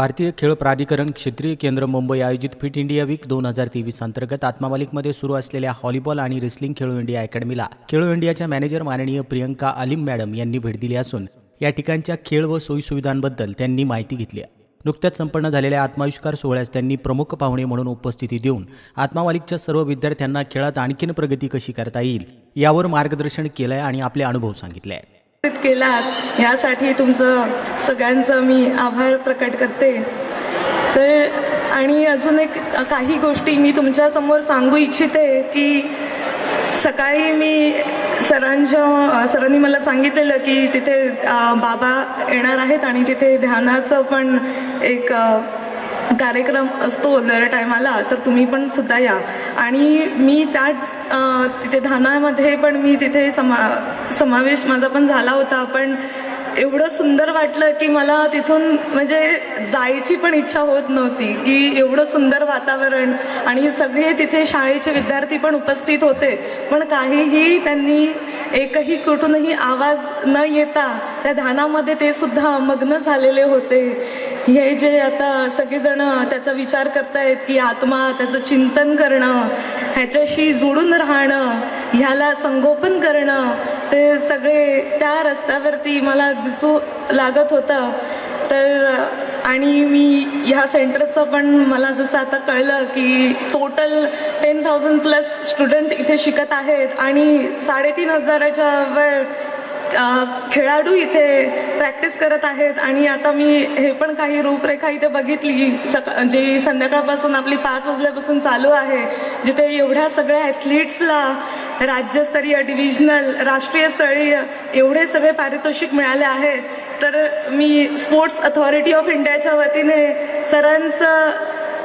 भारतीय खेळ प्राधिकरण क्षेत्रीय केंद्र मुंबई आयोजित फिट इंडिया वीक 2023 अंतर्गत आत्मामालिकमध्ये सुरू असलेल्या व्हॉलीबॉल आणि रेसलिंग खेलो इंडिया अकॅडमीला खेलो इंडियाच्या मॅनेजर माननीय प्रियंका आलिम मॅडम यांनी भेट दिली असून या ठिकाणच्या खेळ व सोयीसुविधांबद्दल त्यांनी माहिती घेतली. नुकत्याच संपन्न झालेल्या आत्माविष्कार सोहळ्यास त्यांनी प्रमुख पाहुणे म्हणून उपस्थिती देऊन आत्मामालिकच्या सर्व विद्यार्थ्यांना खेळात आणखीन प्रगती कशी करता येईल यावर मार्गदर्शन केलंय आणि आपले अनुभव सांगितले आहेत. केलात यासाठी तुमचं सगळ्यांचं मी आभार प्रकट करते. तर आणि अजून एक काही गोष्टी मी तुमच्यासमोर सांगू इच्छिते की सकाळी मी सरांनी मला सांगितलेलं की तिथे बाबा येणार आहेत आणि तिथे ध्यानाचं पण एक कार्यक्रम असतो दर टायमाला, तर तुम्ही पण सुद्धा या. आणि मी त्या तिथे ध्यानामध्ये पण मी तिथे समावेश माझा पण झाला होता. पण एवढं सुंदर वाटलं की मला तिथून म्हणजे जायची पण इच्छा होत नव्हती की एवढं सुंदर वातावरण आणि सगळे तिथे शाळेचे विद्यार्थी पण उपस्थित होते. पण काहीही त्यांनी एकही कुठूनही आवाज न येता त्या ध्यानामध्ये ते सुद्धा मग्न झालेले होते. हे जे आता सगळेजण त्याचा विचार करतायत की आत्मा त्याचं चिंतन करणं, ह्याच्याशी जोडून राहणं, ह्याला संगोपन करणं, ते सगळे त्या रस्त्यावरती मला दिसू लागत होतं. तर आणि मी ह्या सेंटरचं पण मला जसं आता कळलं की टोटल 10,000+ स्टुडंट इथे शिकत आहेत आणि 3,500च्या वर खेळाडू इथे प्रॅक्टिस करत आहेत. आणि आता मी हे पण काही रूपरेखा इथे बघितली जी संध्याकाळपासून आपली 5 वाजल्यापासून चालू आहे, जिथे एवढ्या सगळ्या ॲथलीट्सला राज्यस्तरीय, डिव्हिजनल, राष्ट्रीय स्तरीय एवढे सगळे पारितोषिक मिळाले आहेत. तर मी स्पोर्ट्स अथॉरिटी ऑफ इंडियाच्या वतीने सरांचं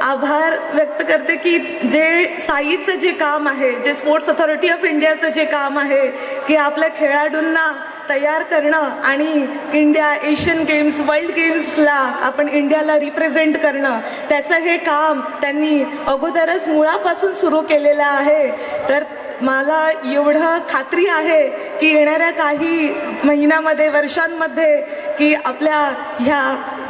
आभार व्यक्त करते की जे साईचं जे काम आहे, जे स्पोर्ट्स अथॉरिटी ऑफ इंडियाचं जे काम आहे की आपल्या खेळाडूंना तयार करणं आणि इंडिया एशियन गेम्स, वर्ल्ड गेम्सला आपण इंडियाला रिप्रेझेंट करणं, त्याचं हे काम त्यांनी अगोदरच मुळापासून सुरू केलेलं आहे. तर मला एवढं खात्री आहे की येणाऱ्या काही महिन्यामध्ये, वर्षांमध्ये की आपल्या ह्या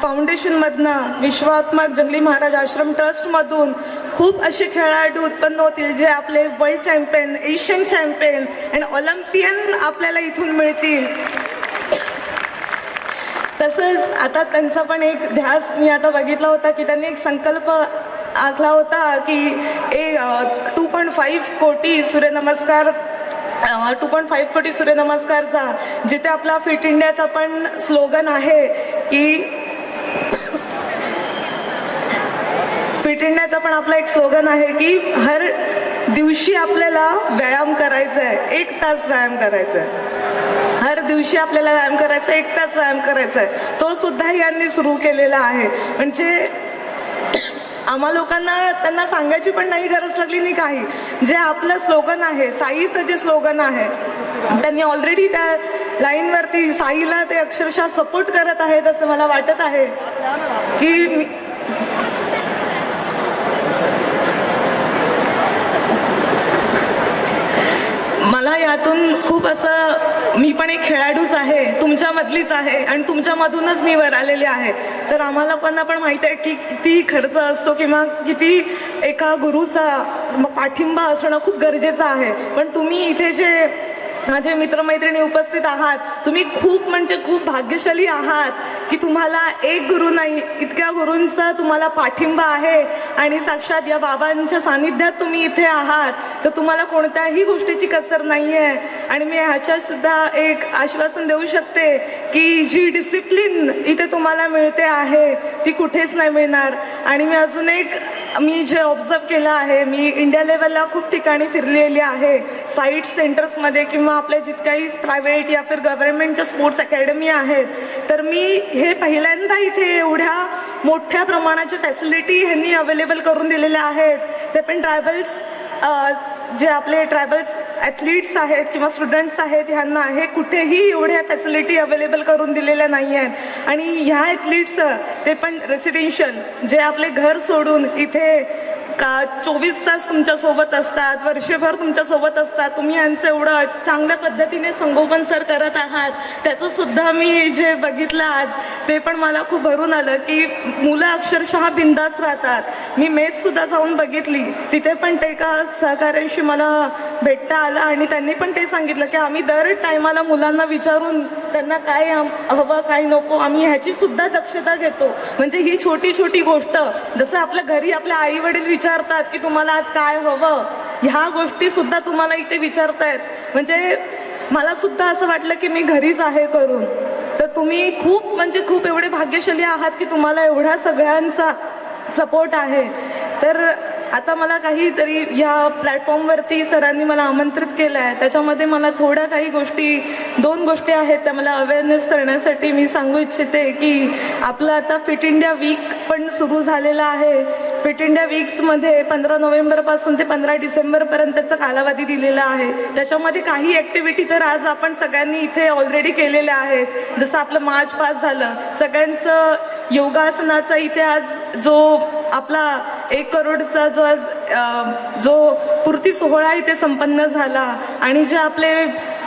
फाउंडेशनमधनं, विश्वात्मक जंगली महाराज आश्रम ट्रस्टमधून खूप असे खेळाडू उत्पन्न होतील जे आपले वर्ल्ड चॅम्पियन, एशियन चॅम्पियन आणि ऑलिम्पियन आपल्याला इथून मिळतील. तसंच आता त्यांचा पण एक ध्यास मी आता बघितला होता की त्यांनी एक संकल्प आखला होता की 2.5 कोटी सूर्यनमस्कार, 2.5 कोटी सूर्यनमस्कारचा, जिथे आपला फिट इंडियाचा पण स्लोगन आहे की फिट इंडियाचा पण आपला एक स्लोगन आहे की हर दिवशी आपल्याला व्यायाम करायचा आहे, 1 तास व्यायाम करायचा आहे. हर दिवशी आपल्याला व्यायाम करायचा आहे, 1 तास व्यायाम करायचा आहे. तो सुद्धा यांनी सुरू केलेला आहे. म्हणजे आम्हा लोकांना त्यांना सांगायची पण नाही गरज लागली नाही काही. जे आपलं स्लोगन आहे, साईचं जे स्लोगन आहे, त्यांनी ऑलरेडी त्या लाईनवरती साईला ते अक्षरशः सपोर्ट करत आहेत असं मला वाटत आहे की मला यातून खूप असं, मी पण एक खेळाडूच आहे, तुमच्यामधलीच आहे आणि तुमच्यामधूनच मी वर आलेले आहे. तर आम्हाला लोकांना पण माहीत आहे की किती खर्च असतो किंवा किती एका गुरुचा पाठिंबा असणं खूप गरजेचं आहे. पण तुम्ही इथे जे माझे मित्रमैत्रिणी उपस्थित आहात, तुम्ही खूप म्हणजे खूप भाग्यशाली आहात की तुम्हाला एक गुरु नाही, इतक्या गुरूंचा तुम्हाला पाठिंबा आहे आणि साक्षात या बाबांच्या सानिध्यात तुम्ही इथे आहात. तर तुम्हाला कोणत्याही गोष्टीची कसर नाही आहे. आणि मी ह्याच्यात सुद्धा एक आश्वासन देऊ शकते की जी डिसिप्लिन इथे तुम्हाला मिळते आहे ती कुठेच नाही मिळणार. आणि मी अजून एक जे ऑब्झर्व केलं आहे, मी इंडिया लेवलला खूप ठिकाणी फिरलेली आहे, साईट सेंटर्समध्ये किंवा आपल्या जितक्याही प्रायव्हेट या फिर गव्हर्नमेंटच्या स्पोर्ट्स अकॅडमी आहेत. तर मी हे पहिल्यांदा इथे एवढ्या मोठ्या प्रमाणाच्या फॅसिलिटी ह्यांनी अवेलेबल करून दिलेल्या आहेत. ते पण ट्रायबल्स, जे आपले ट्रायबल्स ॲथलीट्स आहेत किंवा स्टुडंट्स आहेत, ह्यांना हे कुठेही एवढ्या फॅसिलिटी अवेलेबल करून दिलेल्या नाही आहेत. आणि ह्या ॲथलीट्स ते पण रेसिडेन्शियल, जे आपले घर सोडून इथे का 24 तास तुमच्यासोबत असतात, वर्षभर तुमच्यासोबत असतात, तुम्ही यांचं एवढं चांगल्या पद्धतीने संगोपन सर करत आहात, त्याचं सुद्धा मी जे बघितलं आज ते पण मला खूप भरून आलं की मुलं अक्षरशः बिंदास राहतात. मी मेससुद्धा जाऊन बघितली, तिथे पण ते एका सहकार्याशी मला भेटता आलं आणि त्यांनी पण ते सांगितलं की आम्ही दर टायमाला मुलांना विचारून त्यांना काय हवं काय नको आम्ही ह्याची सुद्धा दक्षता घेतो. म्हणजे ही छोटी छोटी गोष्ट, जसं आपल्या घरी आपल्या आई वडील विचारतात की तुम्हाला आज काय हवं, ह्या गोष्टी सुद्धा तुम्हाला इथे विचारतायत. म्हणजे मला सुद्धा असं वाटलं की मी घरीच आहे करून. तर तुम्ही खूप म्हणजे खूप एवढे भाग्यशाली आहात की तुम्हाला एवढ्या सगळ्यांचा सपोर्ट आहे. तर आता मला काहीतरी या प्लॅटफॉर्मवरती सरांनी मला आमंत्रित केलं आहे, त्याच्यामध्ये मला थोड्या काही गोष्टी 2 गोष्टी आहेत त्या मला अवेअरनेस करण्यासाठी मी सांगू इच्छिते की आपलं आता फिट इंडिया वीक पण सुरू झालेला आहे. फिट इंडिया वीक्समध्ये 15 नोव्हेंबरपासून ते 15 डिसेंबरपर्यंतचा कालावधी दिलेला आहे. त्याच्यामध्ये काही ॲक्टिव्हिटी तर आज आपण सगळ्यांनी इथे ऑलरेडी केलेल्या आहेत. जसं आपलं मार्च पास झालं, सगळ्यांचं योगासनाचा इथे आज जो आपला 1 करोडचा जो पूर्ती सोहळा इथे संपन्न झाला आणि जे आपले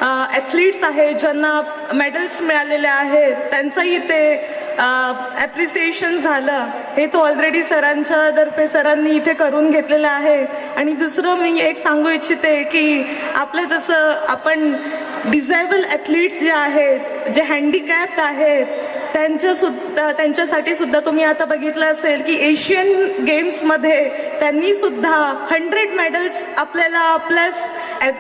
ॲथलीट्स आहेत ज्यांना मेडल्स मिळालेले आहेत त्यांचंही इथे ॲप्रिसिएशन झालं. हे तो ऑलरेडी सरांच्या तर्फे सरांनी इथे करून घेतलेलं आहे. आणि दुसरं मी एक सांगू इच्छिते की आपलं जसं आपण डिझेबल ॲथलीट्स जे आहेत, जे हँडिकॅप्ड आहेत, त्यांच्यासाठी सुद्धा तुम्ही आता बघितलं असेल की एशियन गेम्समध्ये त्यांनी सुद्धा 100 मेडल्स आपल्याला प्लस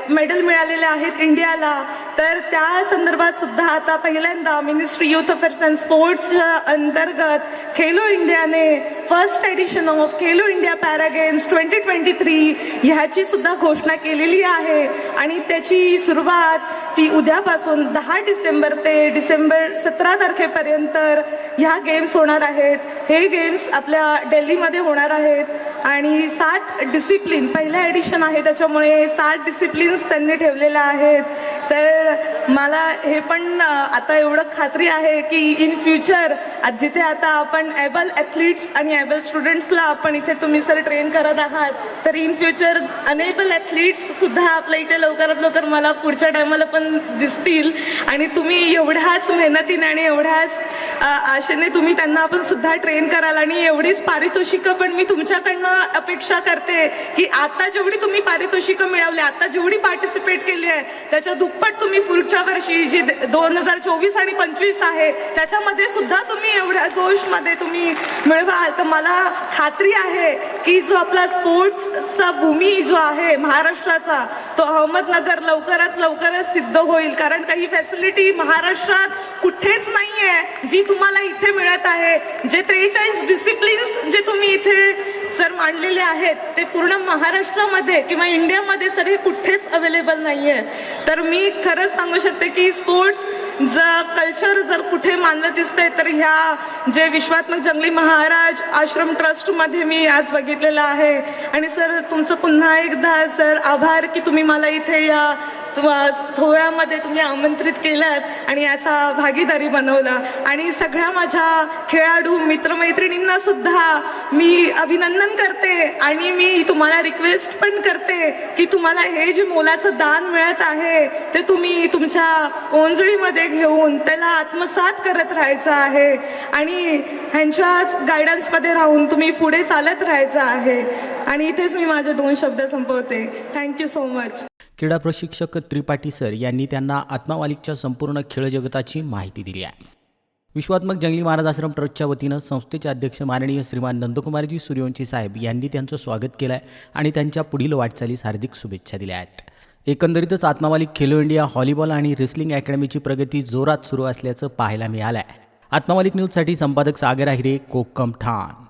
मेडल मिळालेले आहेत इंडियाला. तर त्या संदर्भात सुद्धा आता पहिल्यांदा मिनिस्ट्री युथ अफेअर्स अँड स्पोर्ट्सच्या अंतर्गत खेलो इंडियाने first edition of Khelo India para games 2023 ह्याची सुद्धा घोषणा केलेली आहे. आणि त्याची सुरुवात ती उद्यापासून 10 डिसेंबर ते डिसेंबर 17 तारखेपर्यंत ह्या गेम्स होणार आहेत. हे गेम्स आपल्या दिल्लीमध्ये होणार आहेत आणि 7 डिसिप्लिन पहिल्या एडिशन आहे त्याच्यामुळे 7 डिसिप्लिन्स त्यांनी ठेवलेल्या आहेत. तर मला हे पण आता एवढं खात्री आहे की इन फ्युचर जिथे आता आपण एबल ॲथलीट्स आणि एबल स्टुडंट्सला आपण इथे तुम्ही सर ट्रेन करत आहात, तर इन फ्युचर अनेबल ॲथलीट्स सुद्धा आपल्या इथे लवकरात लवकर मला पुढच्या टायमाला पण दिसतील. आणि तुम्ही एवढ्याच मेहनतीने आणि एवढ्याच आशेने तुम्ही त्यांना आपण सुद्धा ट्रेन कराल. आणि एवढीच पारितोषिकं पण मी तुमच्याकडनं अपेक्षा करते की आता जेवढी तुम्ही पारितोषिकं मिळवली, आता जेवढी पार्टिसिपेट केली आहे त्याच्या दुप्पट तुम्ही पुढच्या वर्षी जी 2024 आणि 25 आहे त्याच्यामध्ये सुद्धा तुम्ही एवढ्या जोशमध्ये तुम्ही मिळवाल. तर मला खात्री आहे की जो आपला स्पोर्ट्सचा भूमी जो आहे महाराष्ट्राचा तो अहमदनगर लवकरात लवकरच सिद्ध होईल. कारण काही फॅसिलिटी महाराष्ट्रात कुठेच नाही आहे जी तुम्हाला इथे मिळत आहे. जे 43 डिसिप्लिन्स जे तुम्ही इथे सर मांडलेले आहेत ते पूर्ण महाराष्ट्रामध्ये किंवा इंडियामध्ये सर हे कुठेच अवेलेबल नाही आहेत. तर मी खरंच सांगू शकते की स्पोर्ट्स कल्चर जर कुठे मानलं दिसतंय तर ह्या जे विश्वात्मक जंगली महाराज आश्रम ट्रस्टमध्ये मी आज बघितलेलं आहे. आणि सर तुमचं पुन्हा एकदा सर आभार की तुम्ही मला इथे या सोहळ्यामध्ये तुम्ही आमंत्रित केलात आणि याचा भागीदारी बनवला. आणि सगळ्या माझ्या खेळाडू मित्रमैत्रिणींना सुद्धा मी अभिनंदन करते आणि मी तुम्हाला रिक्वेस्ट पण करते की तुम्हाला हे जे मोलाचं दान मिळत आहे ते तुम्ही तुमच्या ओंजळीमध्ये घेऊन त्याला आत्मसात करत राहायचं आहे आणि ह्यांच्या गायडन्समध्ये राहून तुम्ही पुढे चालत राहायचं आहे. आणि इथेच मी माझे 2 शब्द संपवते. Thank you so much. क्रीडा प्रशिक्षक त्रिपाठी सर यांनी त्यांना आत्मावालिकच्या संपूर्ण खेळ जगताची माहिती दिली आहे. विश्वात्मक जंगली महाराज आश्रम ट्रस्टच्या वतीनं संस्थेचे अध्यक्ष माननीय श्रीमान नंदकुमारजी सूर्यवंशी साहेब यांनी त्यांचं स्वागत केलं आहे आणि त्यांच्या पुढील वाटचालीस हार्दिक शुभेच्छा दिल्या आहेत. एकंदरीतच आत्मावालिक खेलो इंडिया व्हॉलीबॉल आणि रेसलिंग अकॅडमीची प्रगती जोरात सुरू असल्याचं पाहायला मिळालं आहे. आत्मावालिक न्यूजसाठी संपादक सागर आहिरे, कोकम ठाण.